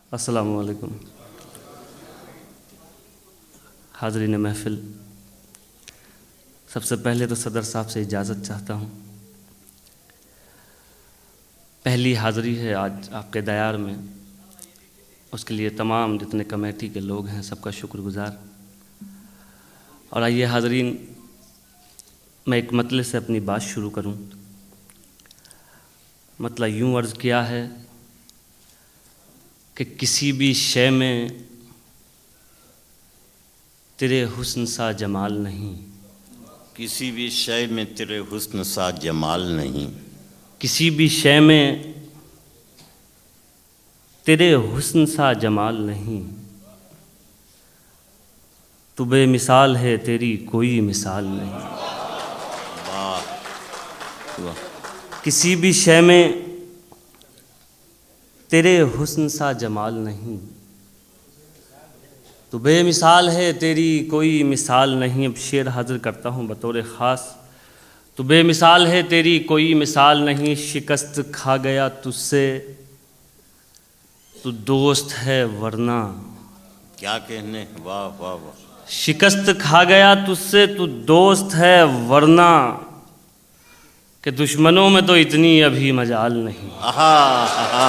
अस्सलामु अलैकुम। हाज़रीन महफ़िल, सबसे पहले तो सदर साहब से इजाज़त चाहता हूँ। पहली हाज़री है आज आपके दयार में, उसके लिए तमाम जितने कमेटी के लोग हैं सबका शुक्रगुज़ार। और आइए हाज़रीन, मैं एक मतले से अपनी बात शुरू करूँ। मतला यूँ अर्ज़ किया है कि किसी भी शय में तेरे हुस्न सा जमाल नहीं, किसी भी शय में तेरे हुस्न सा जमाल नहीं, किसी भी शय में तेरे हुस्न सा जमाल नहीं, तू बेमिसाल है तेरी कोई मिसाल नहीं। वाह वाह। किसी भी शय में तेरे हुस्न सा जमाल नहीं, तो बेमिसाल है तेरी कोई मिसाल नहीं। अब शेर हाजिर करता हूँ बतौर ख़ास। तो बेमिसाल है तेरी कोई मिसाल नहीं, शिकस्त खा गया तुझसे तू दोस्त है वरना। क्या कहने, वाह वाह वाह। शिकस्त खा गया तुझसे तू दोस्त है वरना, कि दुश्मनों में तो इतनी अभी मजाल नहीं। आहा आहा,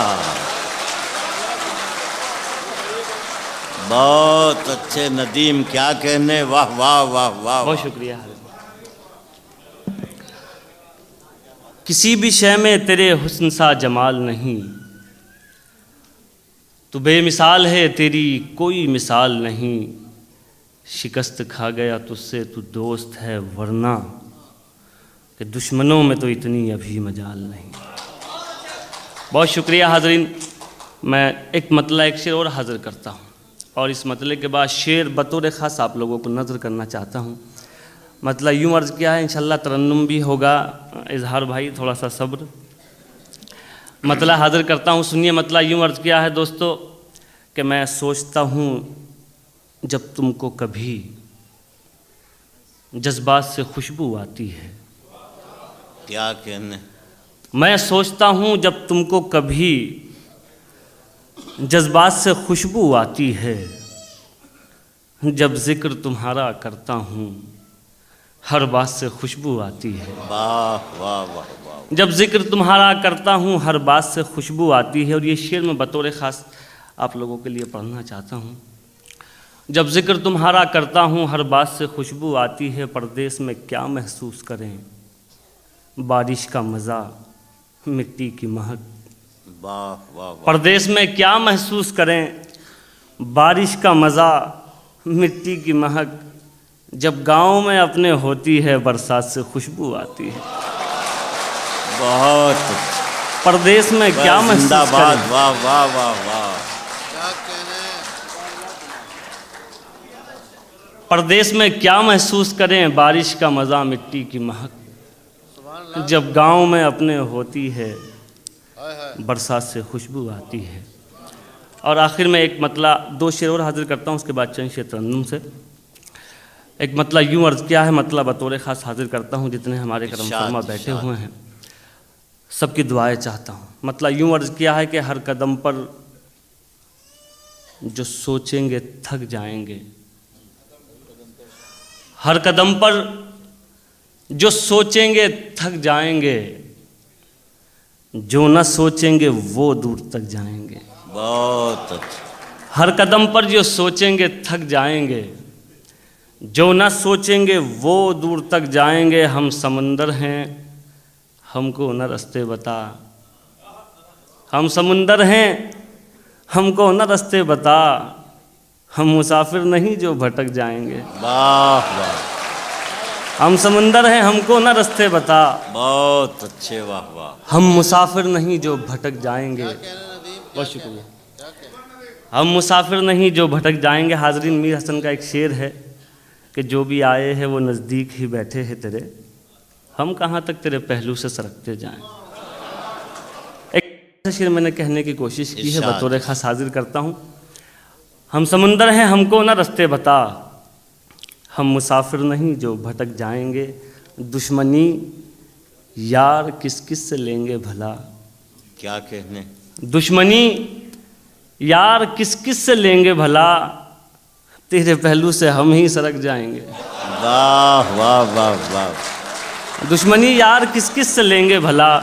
बहुत अच्छे नदीम, क्या कहने, वाह वाह वाह वाह। बहुत शुक्रिया। किसी भी शय में तेरे हुस्न सा जमाल नहीं, तू बेमिसाल है तेरी कोई मिसाल नहीं। शिकस्त खा गया तुझसे तू दोस्त है वरना, कि दुश्मनों में तो इतनी अभी मजाल नहीं। बहुत शुक्रिया हाज़रीन। मैं एक मतला एक शेर और हाज़िर करता हूँ, और इस मतले के बाद शेर बतौर ख़ास आप लोगों को नज़र करना चाहता हूँ। मतलब यूँ अर्ज़ किया है, इंशाल्लाह तरन्नुम भी होगा। इजहार भाई थोड़ा सा सब्र। मतला हाज़िर करता हूँ, सुनिए। मतला यूँ अर्ज़ किया है दोस्तों कि मैं सोचता हूँ जब तुमको कभी जज्बात से खुशबू आती है। क्या कहने, मैं सोचता हूँ जब तुमको कभी जज्बात से खुशबू आती है, जब जिक्र तुम्हारा करता हूँ हर बात से खुशबू आती है। वाह वाह वाह वाह। जब जिक्र तुम्हारा करता हूँ हर बात से खुशबू आती है। और ये शेर मैं बतौर ख़ास आप लोगों के लिए पढ़ना चाहता हूँ। जब जिक्र तुम्हारा करता हूँ हर बात से खुशबू आती है, परदेश में क्या महसूस करें बारिश का मज़ा मिट्टी की महक। वाह वाह वाह। परदेश में क्या महसूस करें बारिश का मज़ा मिट्टी की महक, जब गांव में अपने होती है बरसात से खुशबू आती है। बहुत परदेश में क्या महसूस जिंदाबाद, करें। वाह वाह वाह वाह। परदेश में क्या महसूस करें बारिश का मज़ा मिट्टी की महक, जब गांव में अपने होती है बरसात से खुशबू आती है। और आखिर में एक मतला दो शेर और हाजिर करता हूँ, उसके बाद चंद शेर तरन्नुम से। एक मतला यूँ अर्ज़ किया है, मतला बतौर ख़ास हाजिर करता हूँ। जितने हमारे करम फरमा बैठे हुए हैं सबकी दुआएं चाहता हूँ। मतला यूँ अर्ज़ किया है कि हर कदम पर जो सोचेंगे थक जाएंगे, हर कदम पर जो सोचेंगे थक जाएंगे, जो न सोचेंगे वो दूर तक जाएंगे। बहुत अच्छा। हर कदम पर जो सोचेंगे थक जाएंगे, जो न सोचेंगे वो दूर तक जाएंगे। हम समंदर हैं हमको न रास्ते बता, हम समंदर हैं हमको न रास्ते बता, हम मुसाफिर नहीं जो भटक जाएंगे। वाह वाह। हम समंदर हैं हमको न रास्ते बता, बहुत अच्छे, वाह वाह। हम मुसाफिर नहीं जो भटक जाएंगे। बहुत शुक्रिया। हम मुसाफिर नहीं जो भटक जाएंगे। हाज़रीन, मीर हसन का एक शेर है कि जो भी आए हैं वो नज़दीक ही बैठे हैं तेरे, हम कहाँ तक तेरे पहलू से सरकते जाएं। एक शेर मैंने कहने की कोशिश की है, बतौर ख़ास हाजिर करता हूँ। हम समंदर हैं हमको ना रास्ते बता, हम मुसाफिर नहीं जो भटक जाएंगे। दुश्मनी यार किस किस से लेंगे भला, क्या कहने, दुश्मनी यार किस किस से लेंगे भला, तेरे पहलू से हम ही सरक जाएंगे। वाह वाह वाह वाह। दुश्मनी यार किस किस से लेंगे भला,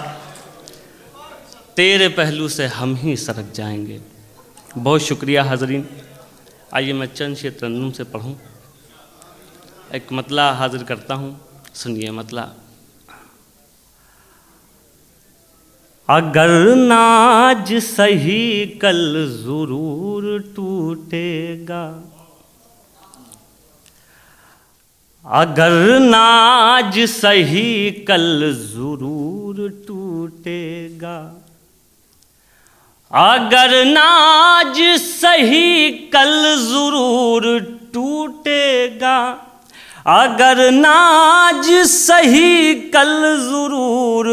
तेरे पहलू से हम ही सरक जाएंगे। बहुत शुक्रिया हाज़रीन। आइए मैं चंद शेर तरन्नुम से पढ़ूं। एक मतला हाजिर करता हूं, सुनिए मतला। अगर नाज सही कल ज़रूर टूटेगा, अगर नाज सही कल ज़रूर टूटेगा, अगर नाज सही कल ज़रूर टूटेगा, अगर नाज सही कल ज़रूर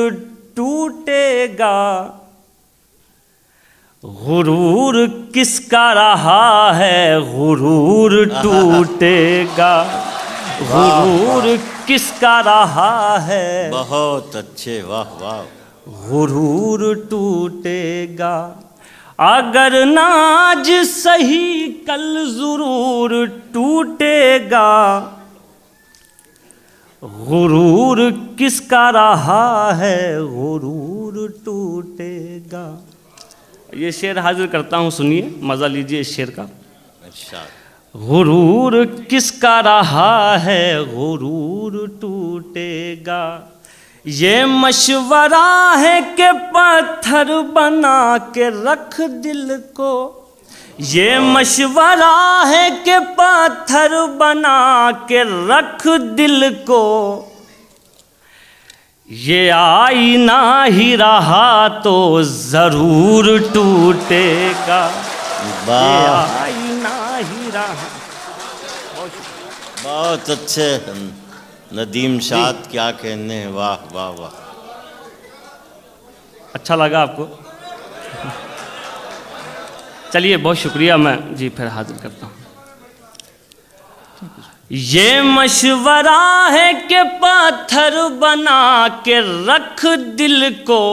टूटेगा, गुरूर किसका रहा है गुरूर टूटेगा, गुरूर किसका रहा है। बहुत अच्छे, वाह वाह। गुरूर टूटेगा, अगर नाज सही कल ज़रूर टूटेगा, गुरूर किसका रहा है गुरूर टूटेगा। ये शेर हाजिर करता हूँ, सुनिए, मज़ा लीजिए इस शेर का। अच्छा। गुरूर किसका रहा है गुरूर टूटेगा, ये मशवरा है कि पत्थर बना के रख दिल को, ये मशवरा है कि पत्थर बना के रख दिल को, ये आईना ही रहा तो ज़रूर टूटेगा, ये आईना ही रहा। बहुत अच्छे नदीम शाद, क्या कहने हैं, वाह वाह वाह। अच्छा लगा आपको? चलिए बहुत शुक्रिया, मैं जी फिर हाजिर करता हूँ। ये मशवरा है कि पत्थर बना के रख दिल को,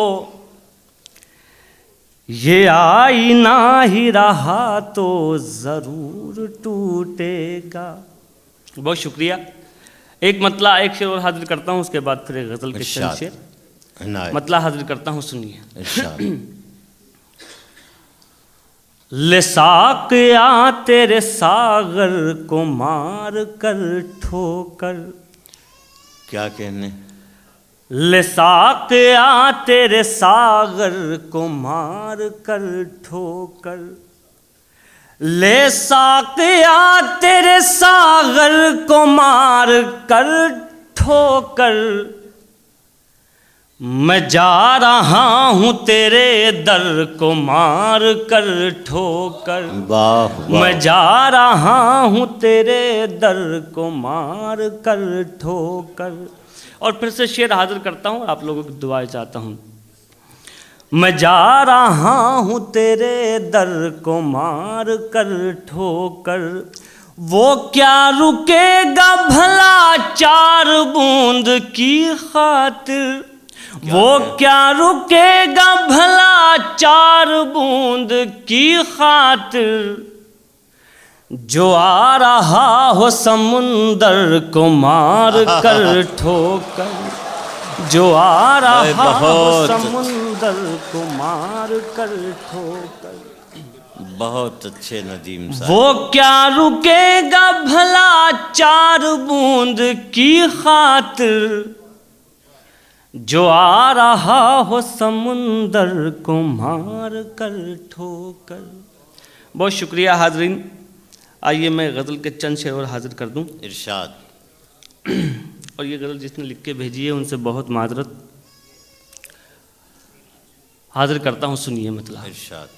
ये आईना ही रहा तो ज़रूर टूटेगा। बहुत शुक्रिया। एक मतला एक शेर और हाजिर करता हूँ, उसके बाद फिर एक गज़ल के चंद शेर। मतला हाजिर करता हूँ, सुनिए। ले साक़िया तेरे सागर को मार कर ठोकर, क्या कहने। ले साक़िया तेरे सागर को मार कर ठोकर, ले साक़िया तेरे सागर को मार कर ठोकर, मैं जा रहा हूँ तेरे दर को मार कर ठोकर, मैं जा रहा हूँ तेरे दर को मार कर ठोकर। और फिर से शेर हाजिर करता हूँ, आप लोगों की दुआएं चाहता हूँ। मैं जा रहा हूँ तेरे दर को मार कर ठोकर, वो क्या रुकेगा भला चार बूंद की खातिर, वो क्या रुकेगा भला चार बूंद की खातिर, जो आ रहा हो समुंदर को मार कर ठोकर, जो आ रहा हो समुंदर को मार कर ठोकर। बहुत अच्छे नदीम साहब। वो क्या रुकेगा भला चार बूंद की खातिर, जो आ रहा हो समुंदर को मार कर ठोकर। बहुत शुक्रिया हाजरीन। आइए मैं गज़ल के चंद शेर और हाजिर कर दूं। इरशाद। और ये गज़ल जिसने लिख के भेजी है उनसे बहुत माजरत हाजिर करता हूँ, सुनिए मतलब। इरशाद।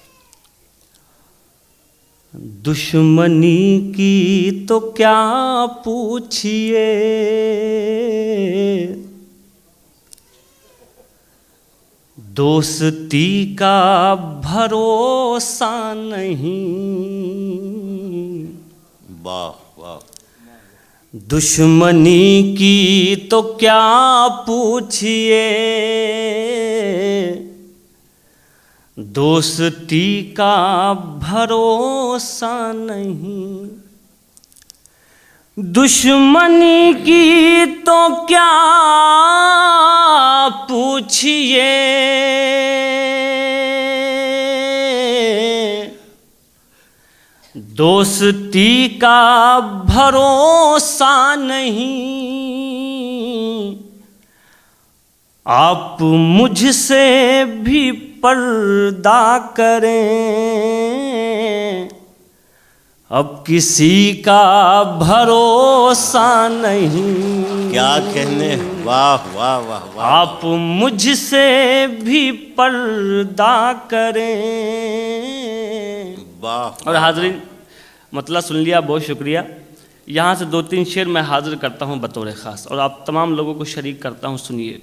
दुश्मनी की तो क्या पूछिए, दोस्ती का भरोसा नहीं, वाह वाह। दुश्मनी की तो क्या पूछिए, दोस्ती का भरोसा नहीं, दुश्मनी की तो क्या पूछिए, दोस्ती का भरोसा नहीं, आप मुझसे भी पर्दा करें, अब किसी का भरोसा नहीं। क्या कहने, वाह वाह वाह वाह। आप मुझसे भी पर्दा करें। वाह। और हाजरीन, मतलब सुन लिया, बहुत शुक्रिया। यहाँ से 2-3 शेर मैं हाजिर करता हूँ बतौर ख़ास, और आप तमाम लोगों को शरीक करता हूँ, सुनिए।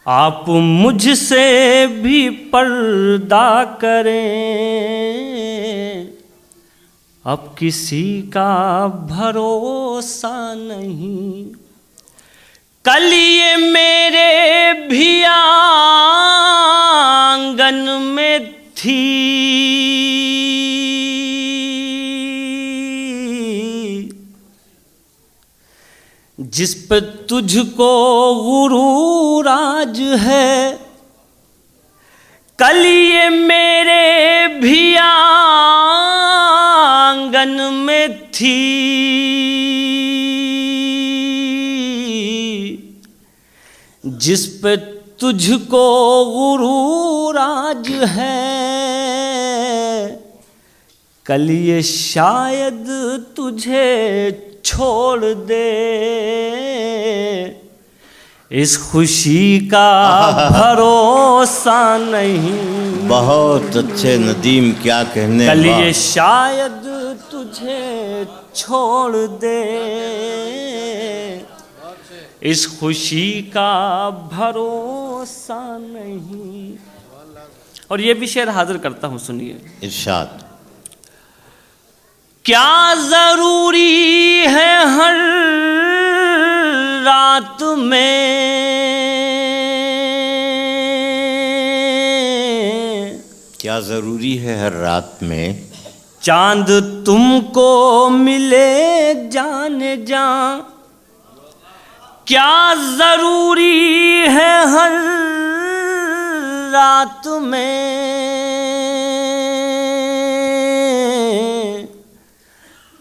आप मुझसे भी पर्दा करें, अब किसी का भरोसा नहीं, कल ये मेरे भी आंगन में थी, जिस पे तुझको गुरूर आज है, कल ये मेरे भी आंगन में थी, जिस पे तुझको गुरूर आज है, कल ये शायद तुझे छोड़ दे, इस खुशी का भरोसा नहीं। बहुत अच्छे नदीम, क्या कहने। कल ये शायद तुझे छोड़ दे, इस खुशी का भरोसा नहीं। और ये भी शेर हाजिर करता हूँ, सुनिए। इरशाद। क्या जरूरी है हर रात में, क्या जरूरी है हर रात में, चांद तुमको मिले जाने जा, क्या जरूरी है हर रात में,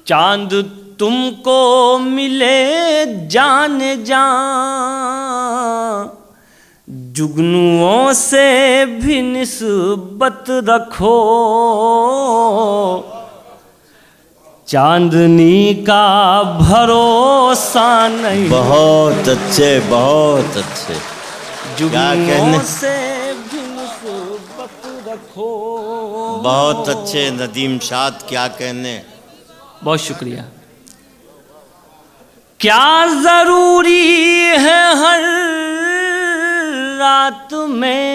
चांद तुमको मिले जाने जा, जुगनुओं से भी निस्बत रखो, चांदनी का भरोसा नहीं। बहुत अच्छे, बहुत अच्छे। जुगनुओं से भी निस्बत रखो। बहुत अच्छे नदीम शाद, क्या कहने। बहुत शुक्रिया। क्या जरूरी है हर रात में,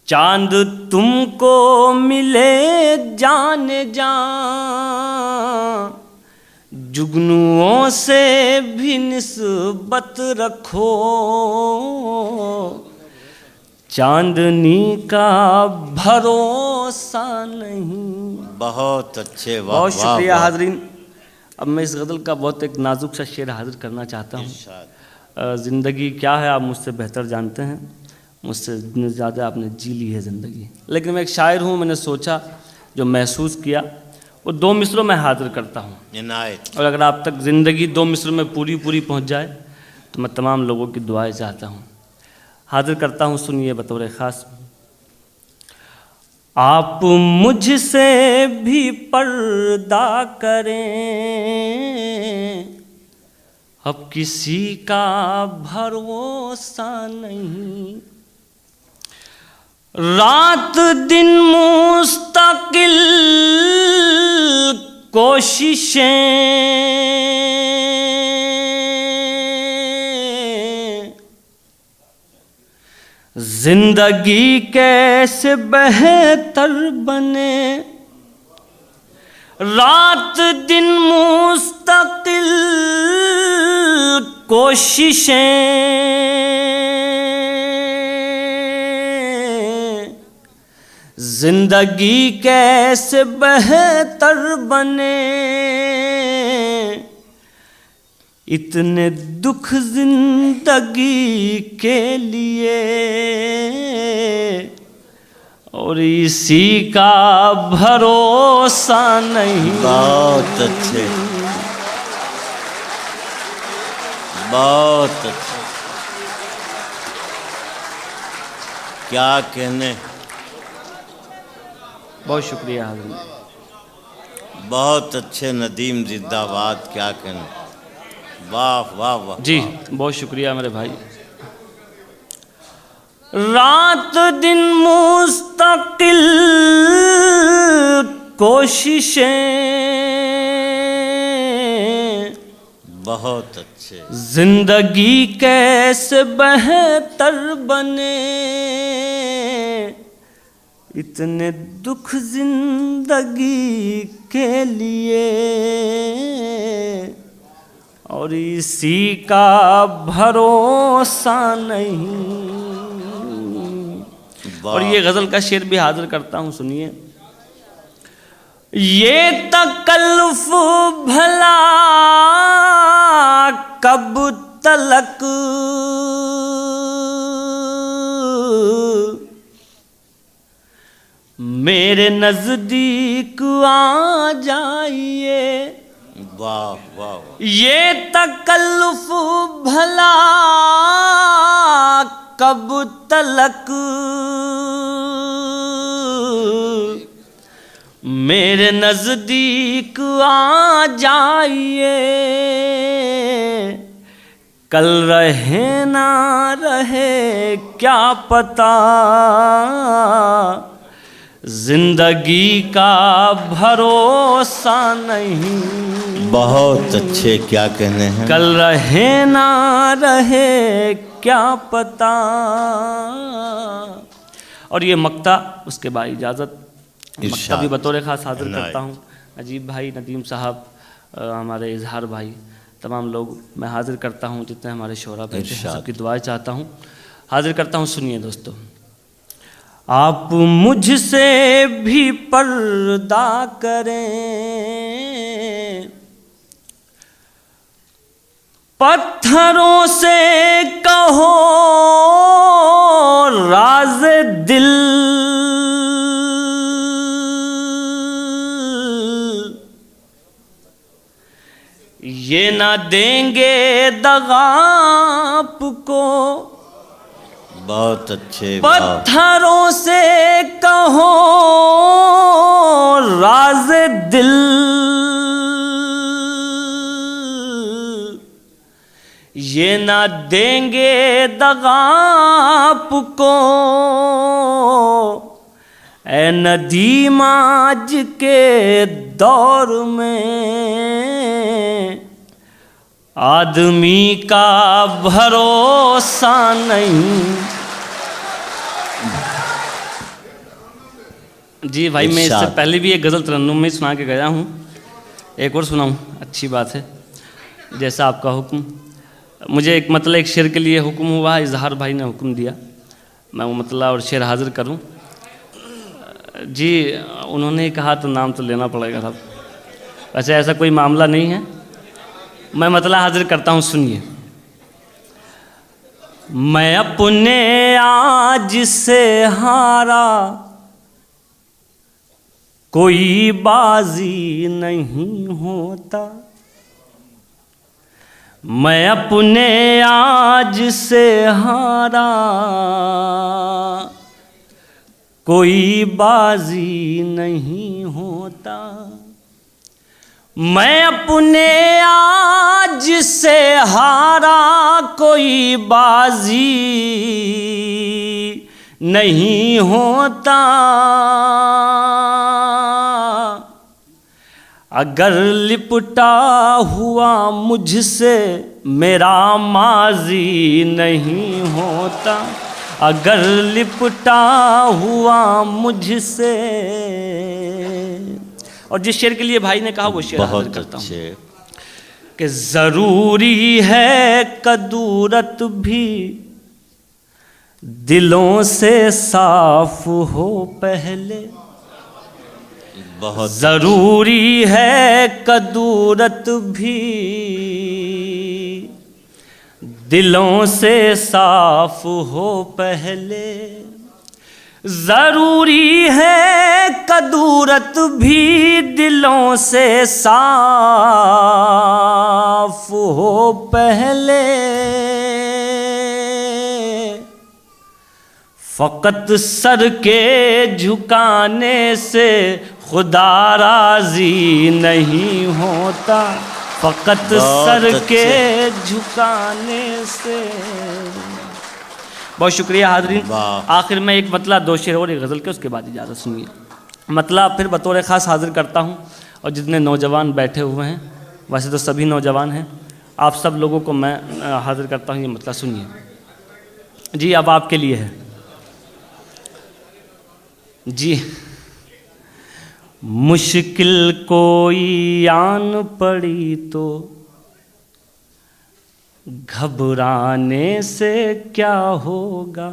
चांद तुमको मिले जाने जा, जुगनुओं से भी निस्बत रखो, चांदनी का भरोसा नहीं। बहुत अच्छे, वाह। बहुत शुक्रिया वाह। हाजरीन। अब मैं इस गज़ल का बहुत एक नाजुक सा शेर हाजिर करना चाहता हूँ। ज़िंदगी क्या है आप मुझसे बेहतर जानते हैं, मुझसे ज़्यादा आपने जी ली है ज़िंदगी। लेकिन मैं एक शायर हूँ, मैंने सोचा, जो महसूस किया वो 2 मिसरों में हाजिर करता हूँ। इनायत। और अगर आप तक ज़िंदगी 2 मिसरों में पूरी पहुँच जाए तो मैं तमाम लोगों की दुआएं चाहता हूँ। हाजिर करता हूँ, सुनिए बतौर ख़ास। आप मुझसे भी पर्दा करें, अब किसी का भरोसा नहीं, रात दिन मुस्तकिल कोशिशें, जिंदगी कैसे बेहतर बने, रात दिन मुस्तकिल कोशिशें जिंदगी कैसे बेहतर बने, इतने दुख जिंदगी के लिए और इसी का भरोसा नहीं। बहुत अच्छे, बहुत अच्छे, क्या कहने। बहुत शुक्रिया हाज़िर। बहुत अच्छे नदीम जिंदाबाद, क्या कहने। वाह वाह वाह जी बहुत शुक्रिया मेरे भाई। रात दिन मुस्तकिल कोशिशें, बहुत अच्छे। जिंदगी कैसे बेहतर बने, इतने दुख जिंदगी के लिए और इसी का भरोसा नहीं। और ये गज़ल का शेर भी हाजिर करता हूँ, सुनिए। ये तकल्लुफ भला कब तलक, मेरे नजदीक आ जाइए। वाह वाह वाह। ये तकल्लुफ भला कब तलक, मेरे नजदीक आ जाइए। कल रहे ना रहे क्या पता, जिंदगी का भरोसा नहीं। बहुत अच्छे, क्या कहने हैं। कल रहे ना रहे क्या पता। और ये मक्ता उसके बाद इजाज़त मक्ता भी बतौर खास हाजिर करता हूँ। अजीब भाई, नदीम साहब, हमारे इजहार भाई, तमाम लोग मैं हाजिर करता हूँ, जितने हमारे शोरा बैठे हैं सबकी दुआएं चाहता हूँ, हाजिर करता हूँ। सुनिए दोस्तों, आप मुझसे भी पर्दा करें, पत्थरों से कहो राज दिल, ये ना देंगे दगा आपको। बहुत अच्छे। पत्थरों से कहो राज दिल, ये ना देंगे दगा आपको। ऐ नदीम आज के दौर में आदमी का भरोसा नहीं। जी भाई, मैं इससे पहले भी एक गज़ल तरन्नुम में सुना के गया हूँ, एक और सुनाऊँ, अच्छी बात है। जैसा आपका हुक्म, मुझे एक मतलब एक शेर के लिए हुक्म हुआ, इजहार भाई ने हुक्म दिया मैं वो मतलब और शेर हाजिर करूँ। जी उन्होंने ही कहा तो नाम तो लेना पड़ेगा साहब। वैसे ऐसा कोई मामला नहीं है, मैं मतलब हाजिर करता हूँ, सुनिए। मैं अपने आज से हारा कोई बाजी नहीं होता, मैं अपने आज से हारा कोई बाजी नहीं होता, मैं अपने आज से हारा कोई बाजी नहीं होता। अगर लिपटा हुआ मुझसे मेरा माजी नहीं होता, अगर लिपटा हुआ मुझसे। और जिस शेर के लिए भाई ने कहा वो शेर हाजिर करता हूँ। कि ज़रूरी है कदूरत भी दिलों से साफ हो पहले। बहुत ज़रूरी है कदूरत भी दिलों से साफ हो पहले। ज़रूरी है कदूरत भी दिलों से साफ हो पहले। फ़कत सर के झुकाने से खुदा राज़ी नहीं होता। फ़कत सर के झुकाने से। बहुत शुक्रिया हाज़रीन। आखिर में एक मतला दो शेर और एक गज़ल के, उसके बाद इजाज़त सुनिए। मतला फिर बतौर ख़ास हाज़िर करता हूँ, और जितने नौजवान बैठे हुए हैं, वैसे तो सभी नौजवान हैं, आप सब लोगों को मैं हाज़िर करता हूँ। ये मतला सुनिए जी, अब आपके लिए है जी। मुश्किल कोई आन पड़ी तो घबराने से क्या होगा।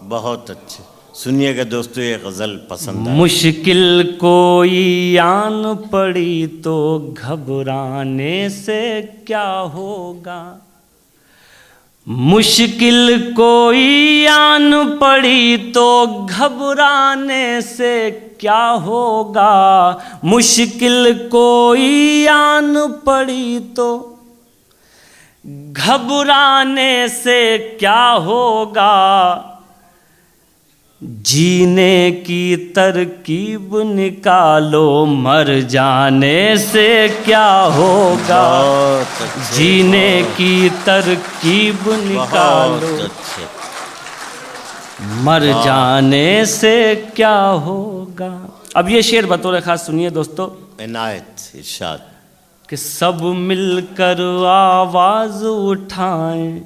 बहुत अच्छे, सुनिएगा दोस्तों, ये गज़ल पसंद है। मुश्किल कोई आन पड़ी तो घबराने से क्या होगा। मुश्किल कोई आन पड़ी तो घबराने से क्या होगा। मुश्किल कोई आन पड़ी तो घबराने से क्या होगा। जीने की तरकीब निकालो, मर जाने से क्या होगा। जीने की तरकीब निकालो, मर जाने से क्या होगा। अब ये शेर बतौर खास सुनिए दोस्तों। इनायत इरशाद कि सब मिलकर आवाज उठाएं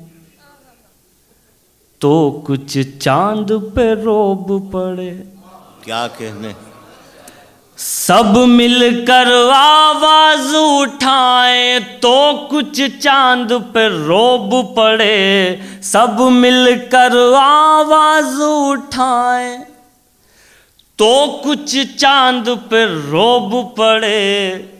तो कुछ चांद पे रोब पड़े। क्या कहने। सब मिलकर आवाज उठाएं तो कुछ चांद पे रोब पड़े। सब मिलकर आवाज उठाएं तो कुछ चांद पे रोब पड़े।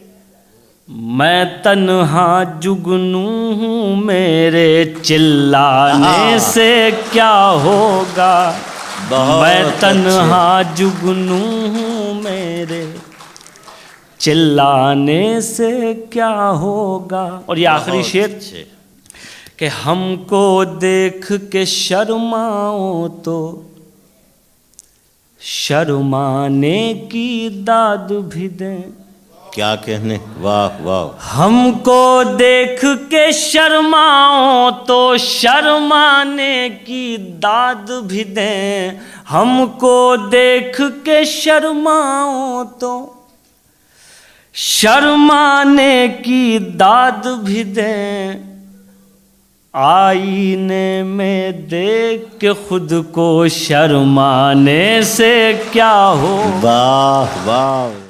मैं तन्हा जुगनू हूँ, मेरे चिल्लाने से क्या होगा। मैं तन्हा जुगनू हूँ, मेरे चिल्लाने से क्या होगा। और ये आखिरी शेर कि हमको देख के शर्माओ तो शर्माने की दाद भी दें। क्या कहने, वाह वाह। हमको देख के शर्माओ तो शर्माने की दाद भी दें। हमको देख के शर्माओ तो शर्माने की दाद भी दें। आईने में देख के खुद को शर्माने से क्या हो। वाह वाह।